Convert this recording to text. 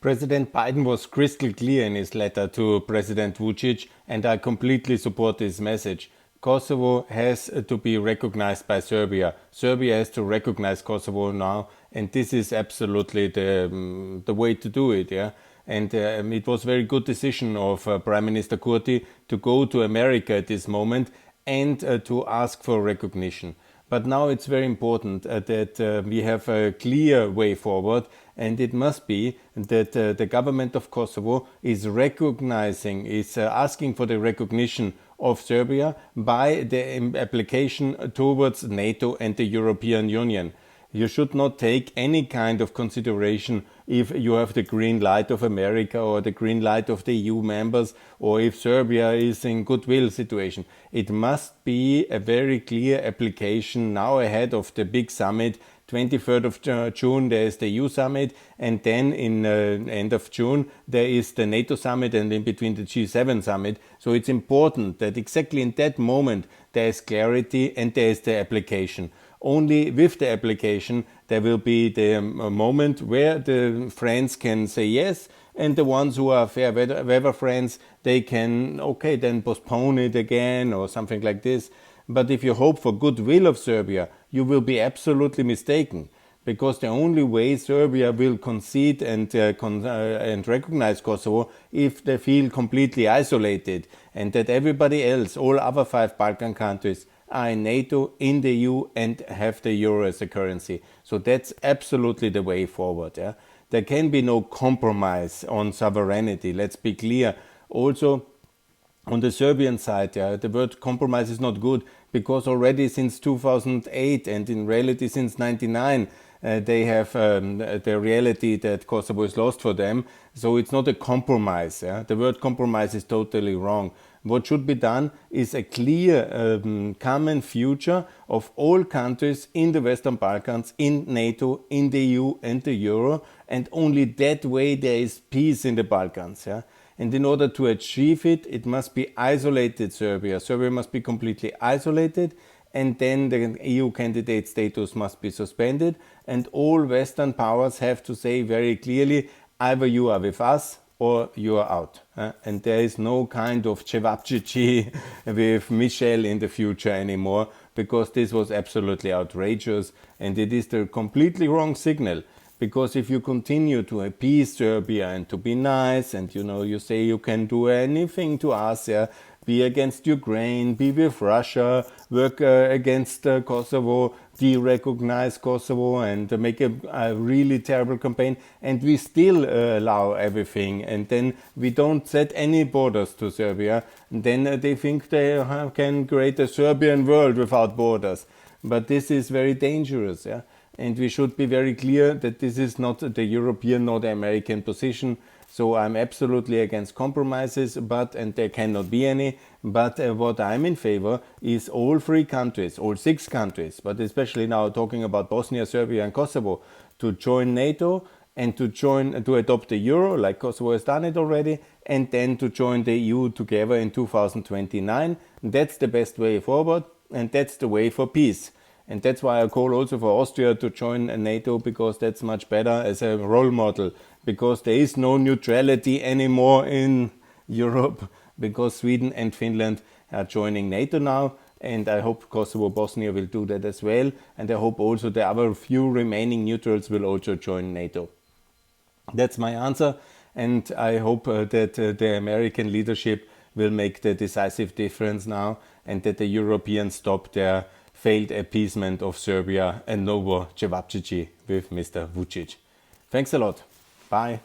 President Biden was crystal clear in his letter to President Vučić, and I completely support this message. Kosovo has to be recognized by Serbia. Serbia has to recognize Kosovo now, and this is absolutely the way to do it. Yeah, and it was a very good decision of Prime Minister Kurti to go to America at this moment and to ask for recognition. But now it's very important that we have a clear way forward, and it must be that the government of Kosovo is asking for the recognition of Serbia by the application towards NATO and the European Union. You should not take any kind of consideration if you have the green light of America or the green light of the EU members, or if Serbia is in goodwill situation. It must be a very clear application now ahead of the big summit. 23rd of June there is the EU summit, and then in end of June there is the NATO summit, and in between the G7 summit. So it's important that exactly in that moment there is clarity and there is the application. Only with the application there will be the moment where the friends can say yes, and the ones who are fair weather friends, they can then postpone it again or something like this. But if you hope for goodwill of Serbia, you will be absolutely mistaken, because the only way Serbia will concede and recognize Kosovo if they feel completely isolated, and that everybody else, all other 5 Balkan countries, are in NATO, in the EU, and have the euro as a currency. So that's absolutely the way forward. Yeah? There can be no compromise on sovereignty. Let's be clear. Also, on the Serbian side, the word compromise is not good, because already since 2008 and in reality since 1999, they have the reality that Kosovo is lost for them. So it's not a compromise. Yeah? The word compromise is totally wrong. What should be done is a clear common future of all countries in the Western Balkans, in NATO, in the EU and the Euro, and only that way there is peace in the Balkans. Yeah? And in order to achieve it, it must be isolated Serbia. Serbia must be completely isolated, and then the EU candidate status must be suspended, and all Western powers have to say very clearly, either you are with us or you are out. And there is no kind of cevapcici with Michel in the future anymore, because this was absolutely outrageous, and it is the completely wrong signal. Because if you continue to appease Serbia and to be nice, and you say you can do anything to us, be against Ukraine, be with Russia, work against Kosovo, de-recognize Kosovo, and make a really terrible campaign, and we still allow everything, and then we don't set any borders to Serbia, and then they think they can create a Serbian world without borders. But this is very dangerous. Yeah? And we should be very clear that this is not the European nor the American position. So I'm absolutely against compromises, and there cannot be any. But what I'm in favor is all 3 countries, all 6 countries, but especially now talking about Bosnia, Serbia and Kosovo, to join NATO and to adopt the euro, like Kosovo has done it already, and then to join the EU together in 2029. That's the best way forward, and that's the way for peace. And that's why I call also for Austria to join NATO, because that's much better as a role model. Because there is no neutrality anymore in Europe, because Sweden and Finland are joining NATO now. And I hope Kosovo, Bosnia will do that as well. And I hope also the other few remaining neutrals will also join NATO. That's my answer. And I hope that the American leadership will make the decisive difference now, and that the Europeans stop their failed appeasement of Serbia and no more cevapcici with Mr. Vučić. Thanks a lot. Bye.